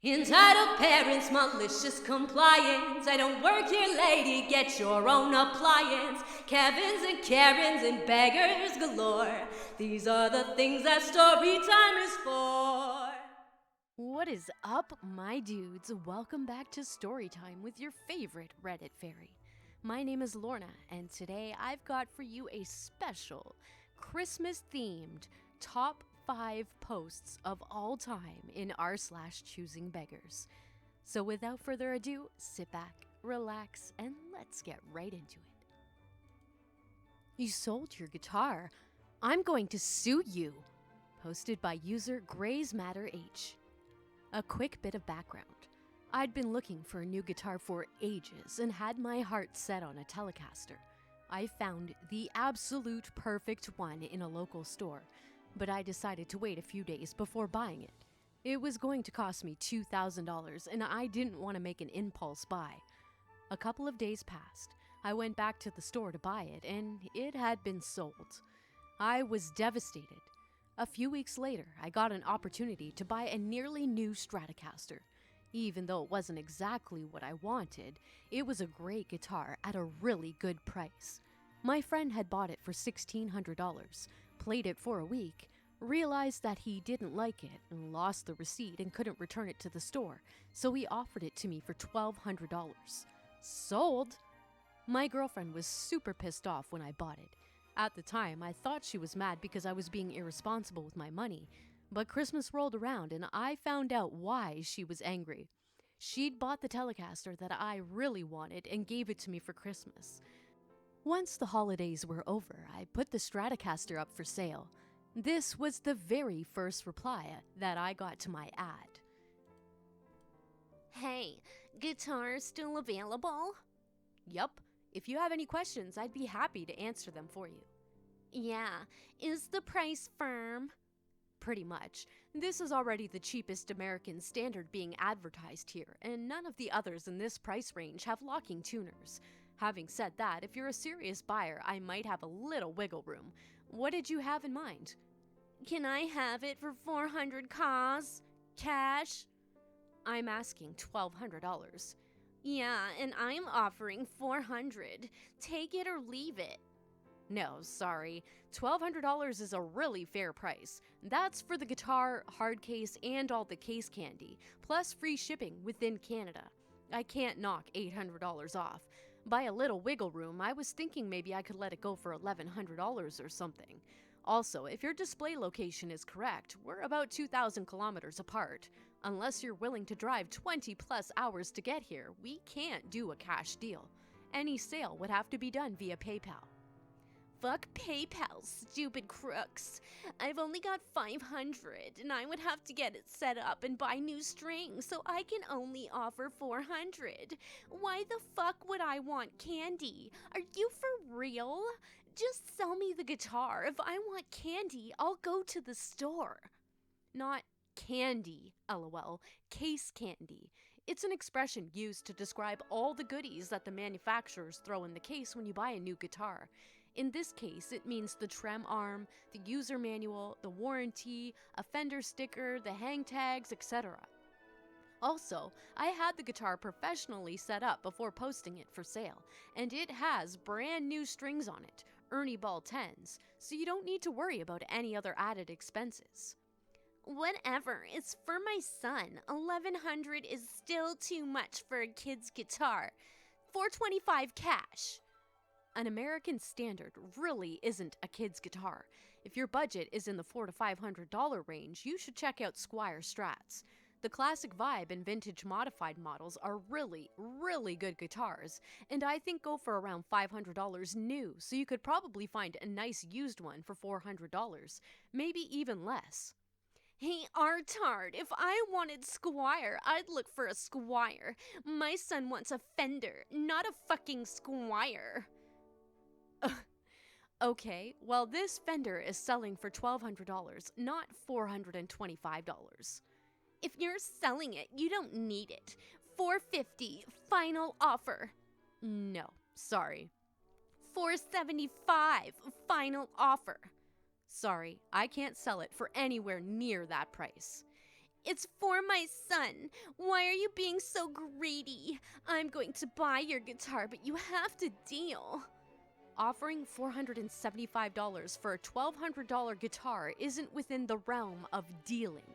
Entitled parents, malicious compliance. I don't work here, lady, get your own appliance. Kevins and Karens and beggars galore. These are the things that story time is for. What is up, my dudes? Welcome back to Storytime with your favorite Reddit fairy. My name is Lorna, and today I've got for you a special Christmas-themed top 5 posts of all time in r/ChoosingBeggars. So without further ado, sit back, relax, and let's get right into it. You sold your guitar. I'm going to sue you. Posted by user GraysMatterH. A quick bit of background. I'd been looking for a new guitar for ages and had my heart set on a Telecaster. I found the absolute perfect one in a local store, but I decided to wait a few days before buying it. It was going to cost me $2,000 and I didn't want to make an impulse buy. A couple of days passed. I went back to the store to buy it and it had been sold. I was devastated. A few weeks later, I got an opportunity to buy a nearly new Stratocaster. Even though it wasn't exactly what I wanted, it was a great guitar at a really good price. My friend had bought it for $1,600, played it for a week, realized that he didn't like it, and lost the receipt and couldn't return it to the store, so he offered it to me for $1,200. Sold! My girlfriend was super pissed off when I bought it. At the time, I thought she was mad because I was being irresponsible with my money, but Christmas rolled around and I found out why she was angry. She'd bought the Telecaster that I really wanted and gave it to me for Christmas. Once the holidays were over, I put the Stratocaster up for sale. This was the very first reply that I got to my ad. Hey, guitar still available? Yup. If you have any questions, I'd be happy to answer them for you. Yeah, is the price firm? Pretty much. This is already the cheapest American standard being advertised here, and none of the others in this price range have locking tuners. Having said that, if you're a serious buyer, I might have a little wiggle room. What did you have in mind? Can I have it for $400 cash? I'm asking $1,200. Yeah, and I'm offering $400. Take it or leave it. No, sorry. $1,200 is a really fair price. That's for the guitar, hard case, and all the case candy, plus free shipping within Canada. I can't knock $800 off. By a little wiggle room, I was thinking maybe I could let it go for $1,100 or something. Also, if your display location is correct, we're about 2,000 kilometers apart. Unless you're willing to drive 20 plus hours to get here, we can't do a cash deal. Any sale would have to be done via PayPal. Fuck PayPal, stupid crooks. I've only got $500 and I would have to get it set up and buy new strings, so I can only offer $400. Why the fuck would I want candy? Are you for real? Just sell me the guitar. If I want candy, I'll go to the store. Not candy, lol, case candy. It's an expression used to describe all the goodies that the manufacturers throw in the case when you buy a new guitar. In this case, it means the trem arm, the user manual, the warranty, a fender sticker, the hang tags, etc. Also, I had the guitar professionally set up before posting it for sale, and it has brand new strings on it, Ernie Ball 10s, so you don't need to worry about any other added expenses. Whatever, it's for my son. $1,100 is still too much for a kid's guitar. $425 cash. An American Standard really isn't a kid's guitar. If your budget is in the $400 to $500 range, you should check out Squier Strats. The classic vibe and vintage modified models are really, really good guitars, and I think go for around $500 new, so you could probably find a nice used one for $400, maybe even less. Hey, Artard, if I wanted Squier, I'd look for a Squier. My son wants a Fender, not a fucking Squier. Okay, well this Fender is selling for $1,200, not $425. If you're selling it, you don't need it. $450, final offer. No, sorry. $475, final offer. Sorry, I can't sell it for anywhere near that price. It's for my son. Why are you being so greedy? I'm going to buy your guitar, but you have to deal. Offering $475 for a $1,200 guitar isn't within the realm of dealing.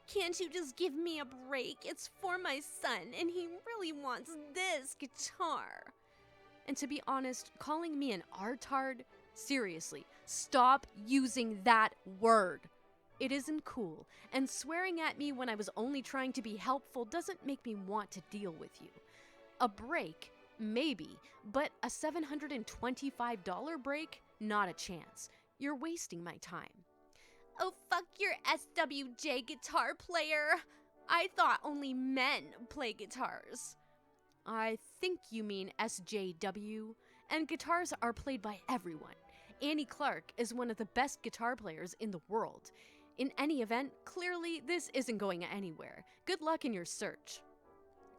Can't you just give me a break? It's for my son, and he really wants this guitar. And to be honest, calling me an artard? Seriously, stop using that word. It isn't cool, and swearing at me when I was only trying to be helpful doesn't make me want to deal with you. A break? Maybe, but a $725 break? Not a chance. You're wasting my time. Oh, fuck your SWJ guitar player. I thought only men play guitars. I think you mean SJW, and guitars are played by everyone. Annie Clark is one of the best guitar players in the world. In any event, clearly this isn't going anywhere. Good luck in your search.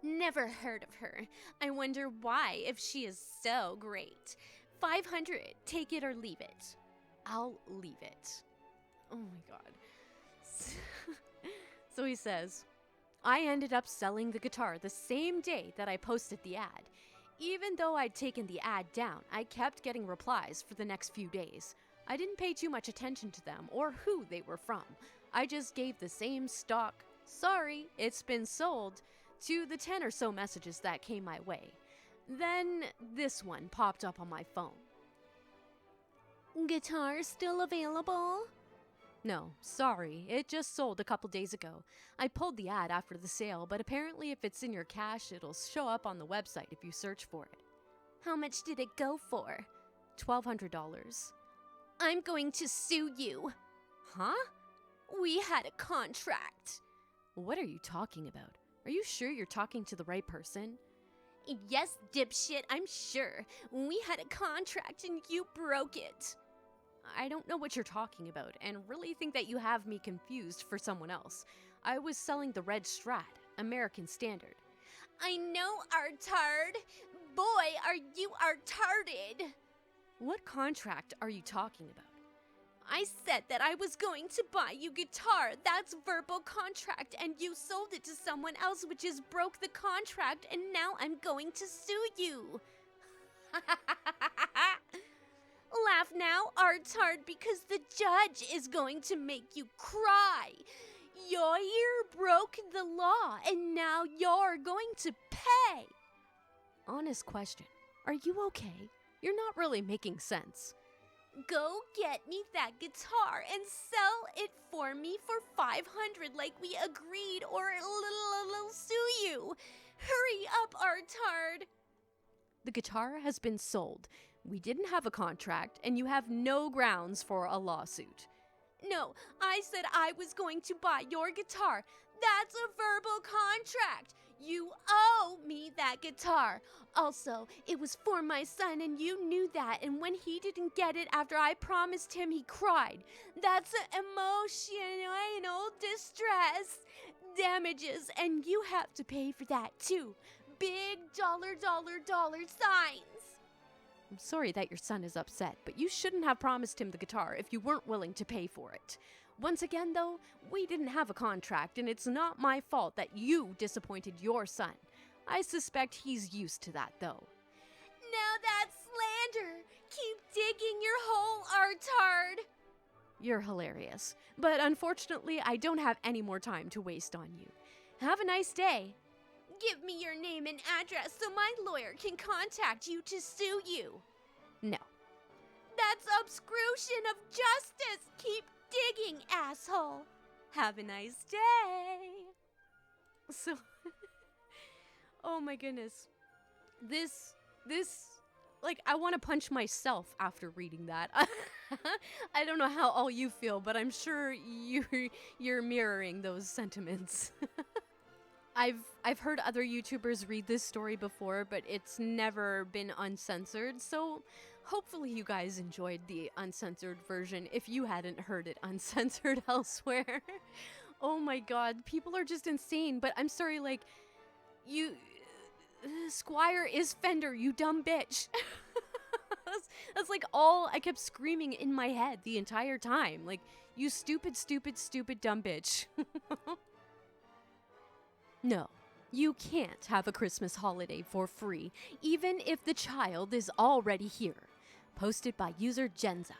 Never heard of her. I wonder why, if she is so great. 500, take it or leave it. I'll leave it. Oh my god. So he says, I ended up selling the guitar the same day that I posted the ad. Even though I'd taken the ad down, I kept getting replies for the next few days. I didn't pay too much attention to them or who they were from. I just gave the same stock, sorry, it's been sold, to the 10 or so messages that came my way. Then this one popped up on my phone. Guitar still available? No, sorry, it just sold a couple days ago. I pulled the ad after the sale, but apparently if it's in your cache, it'll show up on the website if you search for it. How much did it go for? $1,200. I'm going to sue you. Huh? We had a contract. What are you talking about? Are you sure you're talking to the right person? Yes, dipshit, I'm sure. We had a contract and you broke it. I don't know what you're talking about and really think that you have me confused for someone else. I was selling the red Strat, American Standard. I know, artard. Boy, are you artarded. What contract are you talking about? I said that I was going to buy you guitar. That's verbal contract, and you sold it to someone else, which is broke the contract, and now I'm going to sue you. Laugh now, artard, because the judge is going to make you cry. Your ear broke the law, and now you're going to pay. Honest question, are you okay? You're not really making sense. Go get me that guitar and sell it for me for 500 like we agreed, or I'll sue you. Hurry up, artard. The guitar has been sold. We didn't have a contract, and you have no grounds for a lawsuit. No, I said I was going to buy your guitar. That's a verbal contract. You owe me that guitar. Also, it was for my son, and you knew that, and when he didn't get it after I promised him, he cried. That's emotional distress. Damages, and you have to pay for that too. Big dollar signs. I'm sorry that your son is upset, but you shouldn't have promised him the guitar if you weren't willing to pay for it. Once again, though, we didn't have a contract, and it's not my fault that you disappointed your son. I suspect he's used to that, though. Now that's slander. Keep digging your hole, artard. You're hilarious, but unfortunately, I don't have any more time to waste on you. Have a nice day. Give me your name and address so my lawyer can contact you to sue you. No. That's obstruction of justice. Keep digging, asshole. Have a nice day. So, oh my goodness. This, like, I want to punch myself after reading that. I don't know how all you feel, but I'm sure you're mirroring those sentiments. I've heard other YouTubers read this story before, but it's never been uncensored, so hopefully you guys enjoyed the uncensored version if you hadn't heard it uncensored elsewhere. Oh my god, people are just insane, but I'm sorry, like, you... Squire is Fender, you dumb bitch. That's like all I kept screaming in my head the entire time. Like, you stupid, dumb bitch. No, you can't have a Christmas holiday for free, even if the child is already here. Posted by user Genza.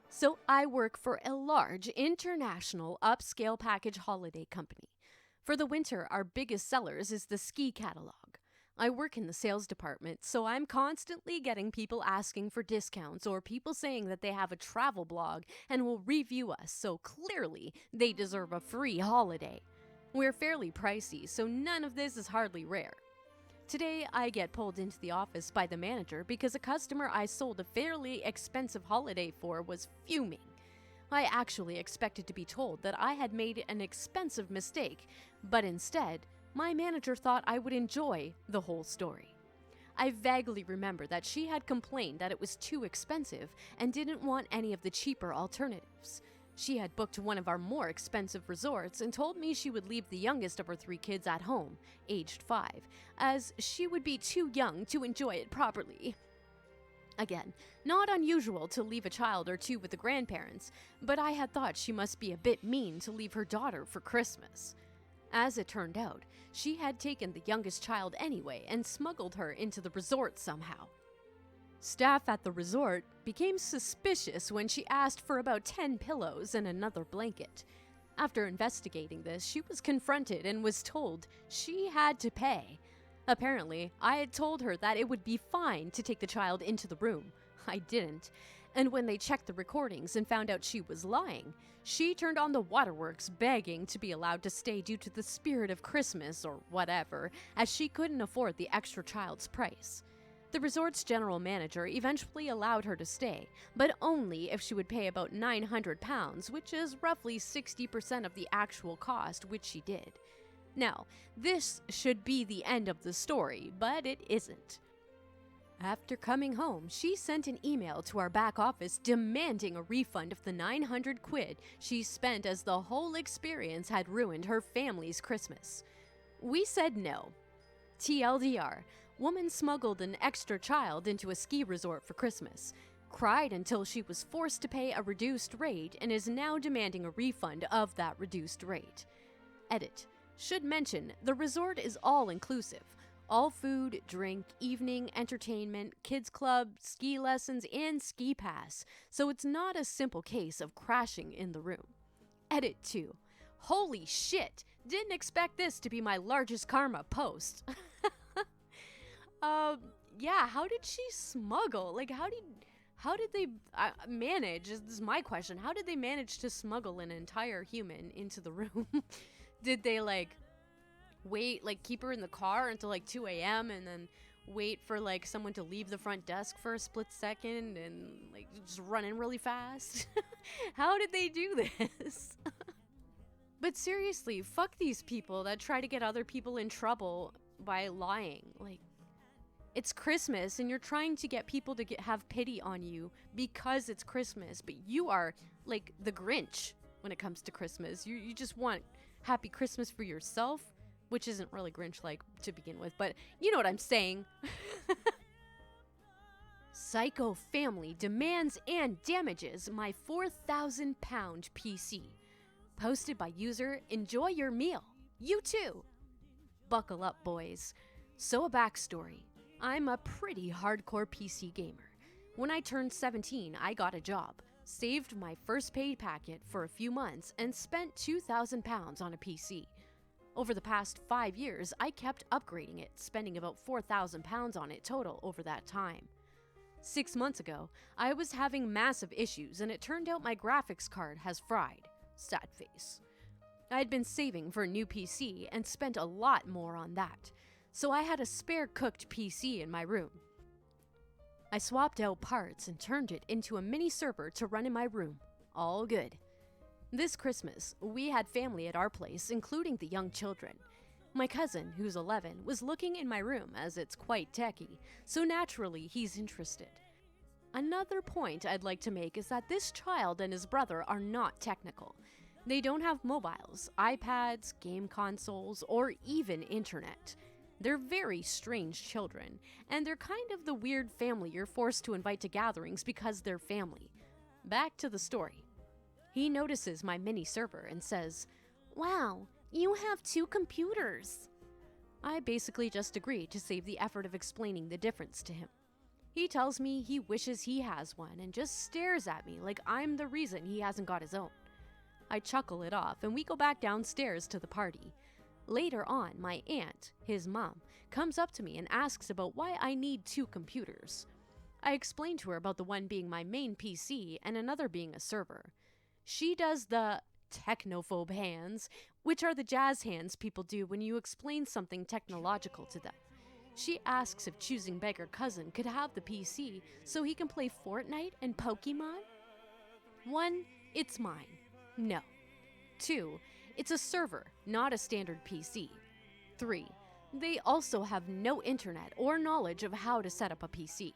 So I work for a large international upscale package holiday company. For the winter, our biggest sellers is the ski catalog. I work in the sales department, so I'm constantly getting people asking for discounts or people saying that they have a travel blog and will review us, so clearly they deserve a free holiday. We're fairly pricey, so none of this is hardly rare. Today, I get pulled into the office by the manager because a customer I sold a fairly expensive holiday for was fuming. I actually expected to be told that I had made an expensive mistake, but instead, my manager thought I would enjoy the whole story. I vaguely remember that she had complained that it was too expensive and didn't want any of the cheaper alternatives. She had booked one of our more expensive resorts and told me she would leave the youngest of her 3 kids at home, aged 5, as she would be too young to enjoy it properly. Again, not unusual to leave a child or 2 with the grandparents, but I had thought she must be a bit mean to leave her daughter for Christmas. As it turned out, she had taken the youngest child anyway and smuggled her into the resort somehow. Staff at the resort became suspicious when she asked for about 10 pillows and another blanket. After investigating this, she was confronted and was told she had to pay. Apparently, I had told her that it would be fine to take the child into the room. I didn't. And when they checked the recordings and found out she was lying, she turned on the waterworks begging to be allowed to stay due to the spirit of Christmas or whatever, as she couldn't afford the extra child's price. The resort's general manager eventually allowed her to stay, but only if she would pay about £900, which is roughly 60% of the actual cost, which she did. Now, this should be the end of the story, but it isn't. After coming home, she sent an email to our back office demanding a refund of the 900 quid she spent as the whole experience had ruined her family's Christmas. We said no. TLDR, woman smuggled an extra child into a ski resort for Christmas, cried until she was forced to pay a reduced rate and is now demanding a refund of that reduced rate. Edit. Should mention, the resort is all-inclusive. All food, drink, evening, entertainment, kids club, ski lessons, and ski pass, so it's not a simple case of crashing in the room. Edit 2. Holy shit! Didn't expect this to be my largest karma post. Yeah, how did she smuggle? Like, how did they manage? This is my question. How did they manage to smuggle an entire human into the room? Did they, wait, keep her in the car until 2 a.m. and then wait for someone to leave the front desk for a split second and just run in really fast? How did they do this? But seriously, fuck these people that try to get other people in trouble by lying. It's Christmas and you're trying to get people to have pity on you because it's Christmas, but you are the Grinch when it comes to Christmas. You just want happy Christmas for yourself, which isn't really Grinch-like to begin with, but you know what I'm saying. Psycho family demands and damages my £4,000 PC. Posted by user Enjoy Your Meal. You too. Buckle up, boys. So a backstory. I'm a pretty hardcore PC gamer. When I turned 17, I got a job, saved my first paid packet for a few months, and spent £2,000 on a PC. Over the past 5 years, I kept upgrading it, spending about £4,000 on it total over that time. 6 months ago, I was having massive issues, and it turned out my graphics card has fried. Sad face. I had been saving for a new PC and spent a lot more on that, so I had a spare cooked PC in my room. I swapped out parts and turned it into a mini server to run in my room. All good. This Christmas, we had family at our place, including the young children. My cousin, who's 11, was looking in my room as it's quite techy, so naturally he's interested. Another point I'd like to make is that this child and his brother are not technical. They don't have mobiles, iPads, game consoles, or even internet. They're very strange children, and they're kind of the weird family you're forced to invite to gatherings because they're family. Back to the story. He notices my mini server and says, "Wow, You have 2 computers. I basically just agree to save the effort of explaining the difference to him. He tells me he wishes he has one and just stares at me like I'm the reason he hasn't got his own. I chuckle it off and we go back downstairs to the party. Later on, my aunt, his mom, comes up to me and asks about why I need 2 computers. I explain to her about the one being my main PC and another being a server. She does the technophobe hands, which are the jazz hands people do when you explain something technological to them. She asks if Choosing Beggar Cousin could have the PC so he can play Fortnite and Pokemon. 1, it's mine. No. 2, it's a server, not a standard PC. 3, they also have no internet or knowledge of how to set up a PC.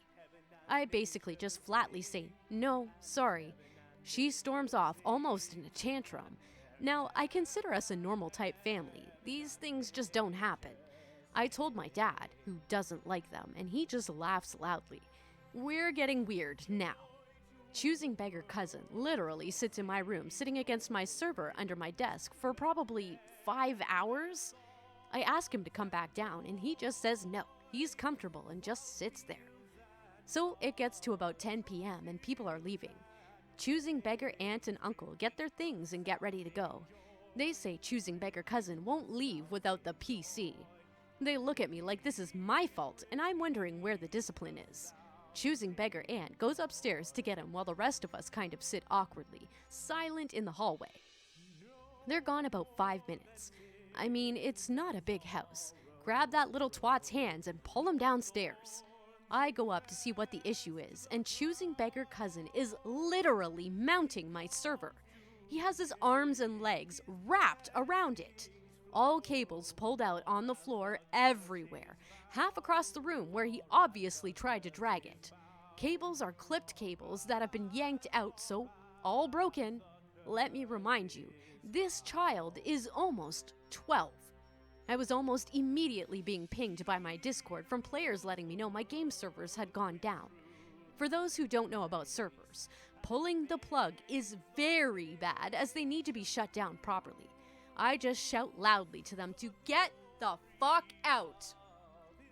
I basically just flatly say, no, sorry. She storms off almost in a tantrum. Now, I consider us a normal type family. These things just don't happen. I told my dad, who doesn't like them, and he just laughs loudly. We're getting weird now. Choosing Beggar Cousin literally sits in my room, sitting against my server under my desk for probably 5 hours. I ask him to come back down, and he just says no. He's comfortable and just sits there. So it gets to about 10 p.m. and people are leaving. Choosing Beggar aunt and uncle get their things and get ready to go. They say Choosing Beggar Cousin won't leave without the PC. They look at me like this is my fault, and I'm wondering where the discipline is. Choosing Beggar aunt goes upstairs to get him while the rest of us kind of sit awkwardly, silent in the hallway. They're gone about 5 minutes. I mean, it's not a big house. Grab that little twat's hands and pull him downstairs. I go up to see what the issue is, and Choosing Beggar Cousin is literally mounting my server. He has his arms and legs wrapped around it. All cables pulled out on the floor everywhere, half across the room where he obviously tried to drag it. Cables are clipped cables that have been yanked out, so all broken. Let me remind you, this child is almost 12. I was almost immediately being pinged by my Discord from players letting me know my game servers had gone down. For those who don't know about servers, pulling the plug is very bad as they need to be shut down properly. I just shout loudly to them to get the fuck out.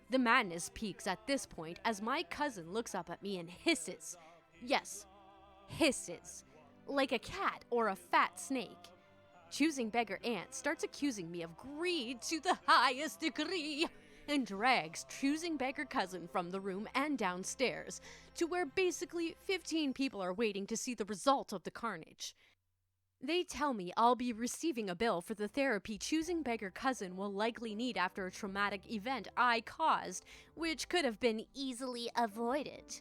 The madness peaks at this point as my cousin looks up at me and hisses. Yes, hisses. Like a cat or a fat snake. Choosing Beggar aunt starts accusing me of greed to the highest degree and drags Choosing Beggar Cousin from the room and downstairs to where basically 15 people are waiting to see the result of the carnage. They tell me I'll be receiving a bill for the therapy Choosing Beggar Cousin will likely need after a traumatic event I caused, which could have been easily avoided.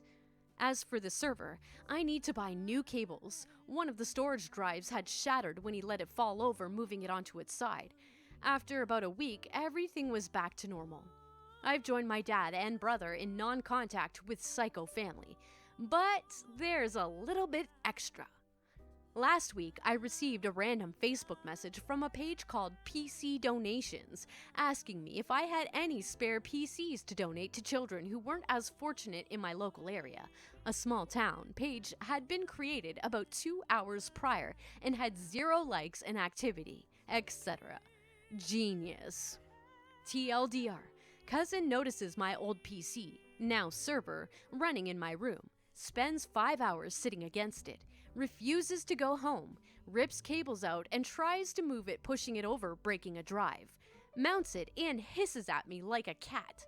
As for the server, I need to buy new cables. One of the storage drives had shattered when he let it fall over, moving it onto its side. After about a week, everything was back to normal. I've joined my dad and brother in non-contact with Psycho Family, but there's a little bit extra. Last week, I received a random Facebook message from a page called PC Donations, asking me if I had any spare PCs to donate to children who weren't as fortunate in my local area. A small town page had been created about 2 hours prior and had 0 likes and activity, etc. Genius. TLDR, cousin notices my old PC, now server, running in my room, spends 5 hours sitting against it, refuses to go home, rips cables out and tries to move it, pushing it over, breaking a drive, mounts it and hisses at me like a cat.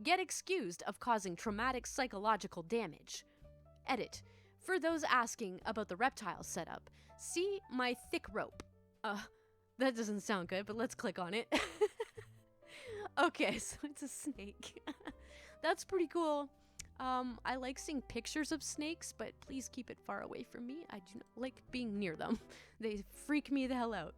Get excused of causing traumatic psychological damage. Edit. For those asking about the reptile setup, see my thick rope. That doesn't sound good, but let's click on it. Okay, so it's a snake. That's pretty cool. I like seeing pictures of snakes, but please keep it far away from me. I do not like being near them. They freak me the hell out.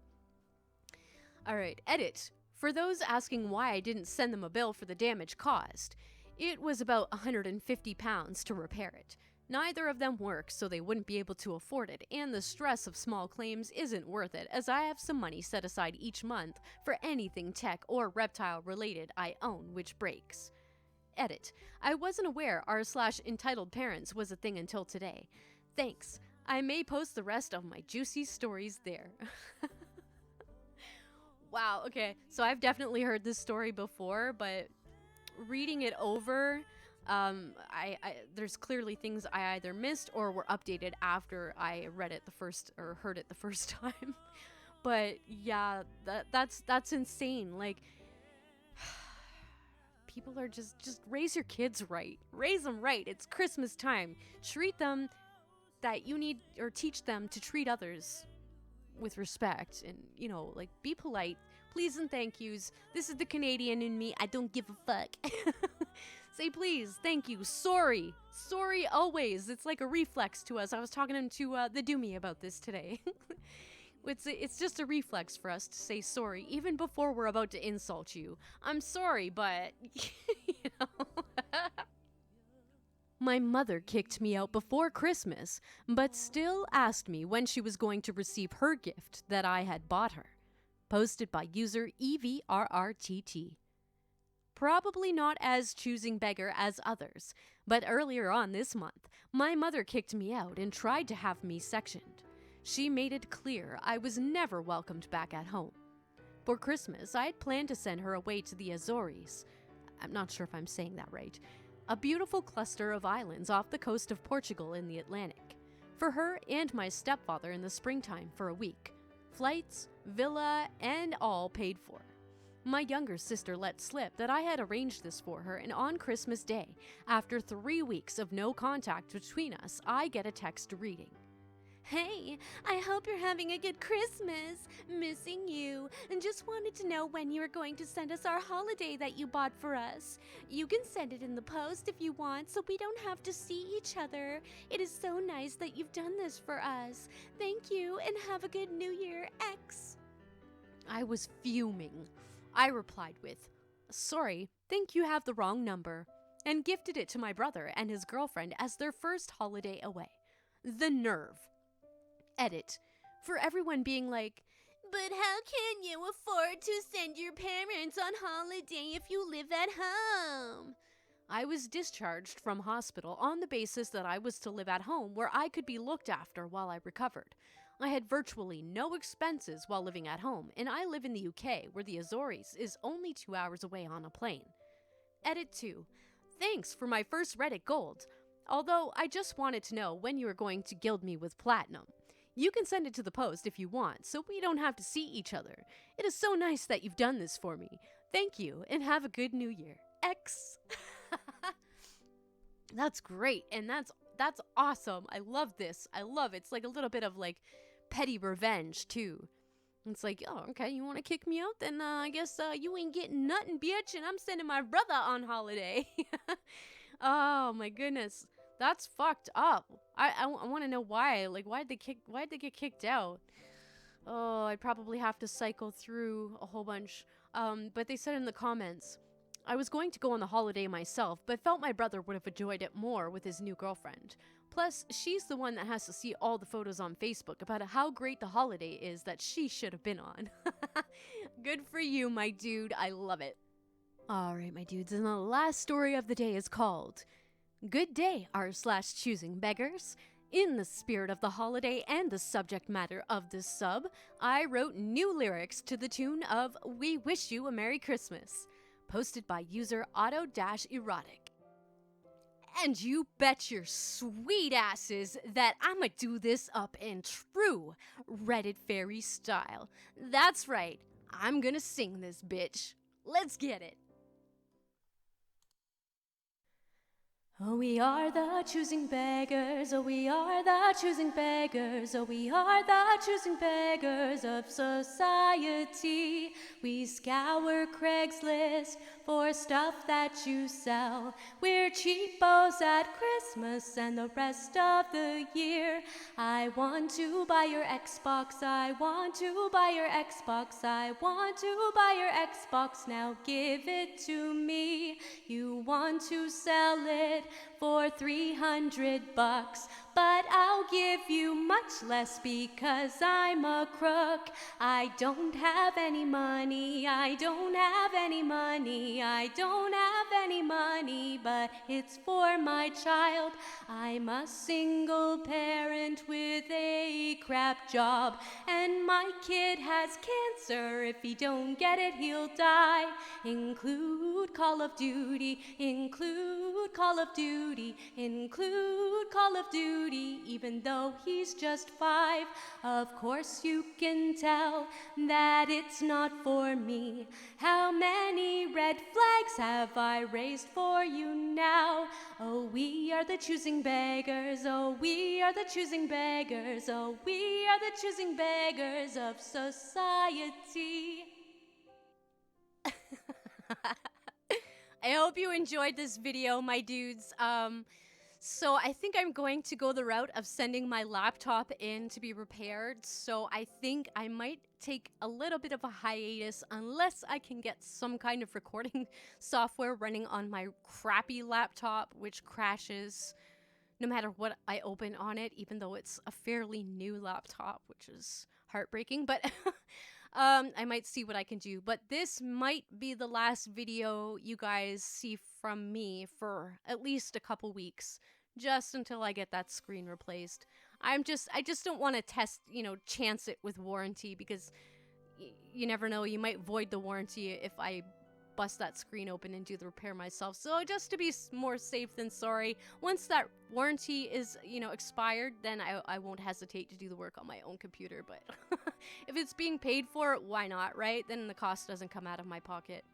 Alright, edit. For those asking why I didn't send them a bill for the damage caused, it was about £150 to repair it. Neither of them work, so they wouldn't be able to afford it, and the stress of small claims isn't worth it, as I have some money set aside each month for anything tech or reptile related I own which breaks. Edit. I wasn't aware r/entitled parents was a thing until today. Thanks. I may post the rest of my juicy stories there. Wow, okay. So I've definitely heard this story before, but reading it over, I there's clearly things I either missed or were updated after I read it the first or heard it the first time. But yeah, that's insane. Like people are just raise your kids right. Raise them right. It's Christmas time. Treat them that you need or teach them to treat others with respect and, you know, like be polite. Please and thank yous. This is the Canadian in me. I don't give a fuck. Say please, thank you, sorry. Sorry always. It's like a reflex to us. I was talking to the Doomy about this today. It's just a reflex for us to say sorry, even before we're about to insult you. I'm sorry, but, you know. My mother kicked me out before Christmas, but still asked me when she was going to receive her gift that I had bought her. Posted by user EVRRTT. Probably not as choosing beggar as others, but earlier on this month, my mother kicked me out and tried to have me sectioned. She made it clear I was never welcomed back at home. For Christmas, I had planned to send her away to the Azores. I'm not sure if I'm saying that right. A beautiful cluster of islands off the coast of Portugal in the Atlantic. For her and my stepfather in the springtime for a week. Flights, villa, and all paid for. My younger sister let slip that I had arranged this for her, and on Christmas Day, after 3 weeks of no contact between us, I get a text reading. Hey, I hope you're having a good Christmas. Missing you. And just wanted to know when you were going to send us our holiday that you bought for us. You can send it in the post if you want so we don't have to see each other. It is so nice that you've done this for us. Thank you and have a good New Year, X. I was fuming. I replied with, sorry, think you have the wrong number, and gifted it to my brother and his girlfriend as their first holiday away. The nerve. Edit. For everyone being like, but how can you afford to send your parents on holiday if you live at home? I was discharged from hospital on the basis that I was to live at home where I could be looked after while I recovered. I had virtually no expenses while living at home, and I live in the UK where the Azores is only 2 hours away on a plane. Edit 2. Thanks for my first Reddit gold. Although I just wanted to know when you were going to gild me with platinum. You can send it to the post if you want, so we don't have to see each other. It is so nice that you've done this for me. Thank you, and have a good New Year. X. That's great, and that's awesome. I love this. I love it. It's like a little bit of like petty revenge too. It's like, oh, okay, you want to kick me out? Then I guess you ain't getting nothing, bitch, and I'm sending my brother on holiday. Oh my goodness. That's fucked up. I want to know why. Like, why'd they get kicked out? Oh, I'd probably have to cycle through a whole bunch. But they said in the comments, I was going to go on the holiday myself, but felt my brother would have enjoyed it more with his new girlfriend. Plus, she's the one that has to see all the photos on Facebook about how great the holiday is that she should have been on. Good for you, my dude. I love it. All right, my dudes, and the last story of the day is called Good Day, r/choosing beggars. In the spirit of the holiday and the subject matter of this sub, I wrote new lyrics to the tune of We Wish You a Merry Christmas, posted by user auto-erotic. And you bet your sweet asses that I'ma do this up in true Reddit fairy style. That's right, I'm gonna sing this bitch. Let's get it. Oh, we are the choosing beggars. Oh, we are the choosing beggars. Oh, we are the choosing beggars of society. We scour Craigslist for stuff that you sell. We're cheapos at Christmas and the rest of the year. I want to buy your Xbox. I want to buy your Xbox. I want to buy your Xbox. Now give it to me. You want to sell it for $300, but I'll give you much less because I'm a crook. I don't have any money, I don't have any money, I don't have any money, but it's for my child. I'm a single parent with a crap job, and my kid has cancer. If he don't get it, he'll die. Include Call of Duty, include Call of Duty, include Call of Duty, even though he's just 5. Of course you can tell that it's not for me. How many red flags have I raised for you now? Oh, we are the choosing beggars, oh, we are the choosing beggars, oh, we are the choosing beggars of society. I hope you enjoyed this video, my dudes. So I think I'm going to go the route of sending my laptop in to be repaired. So I think I might take a little bit of a hiatus unless I can get some kind of recording software running on my crappy laptop, which crashes no matter what I open on it, even though it's a fairly new laptop, which is heartbreaking. But I might see what I can do. But this might be the last video you guys see from me for at least a couple weeks, just until I get that screen replaced. I just don't want to test, chance it with warranty, because you never know, you might void the warranty if I bust that screen open and do the repair myself. So just to be more safe than sorry, once that warranty is, expired, then I won't hesitate to do the work on my own computer. But if it's being paid for, why not, right? Then the cost doesn't come out of my pocket.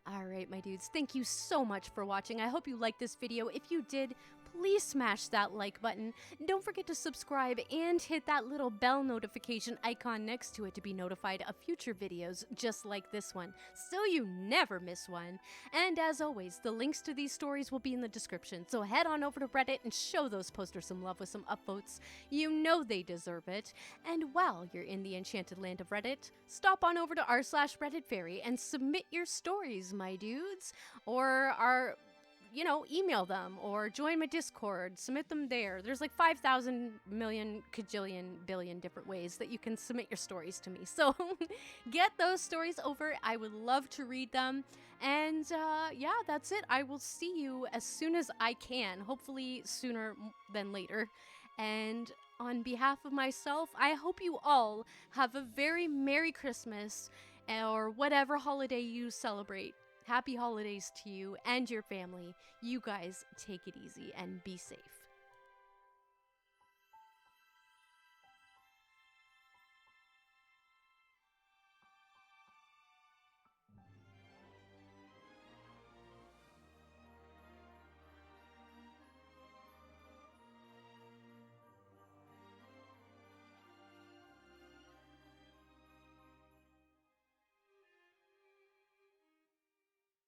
Alright, my dudes, thank you so much for watching. I hope you liked this video. If you did, please smash that like button. Don't forget to subscribe and hit that little bell notification icon next to it to be notified of future videos just like this one, so you never miss one. And as always, the links to these stories will be in the description, so head on over to Reddit and show those posters some love with some upvotes. You know they deserve it. And while you're in the enchanted land of Reddit, stop on over to r/RedditFairy and submit your stories, my dudes, or email them or join my Discord, submit them there. There's like 5,000 million kajillion billion different ways that you can submit your stories to me. So get those stories over. I would love to read them. And yeah, that's it. I will see you as soon as I can, hopefully sooner than later. And on behalf of myself, I hope you all have a very Merry Christmas or whatever holiday you celebrate. Happy holidays to you and your family. You guys take it easy and be safe.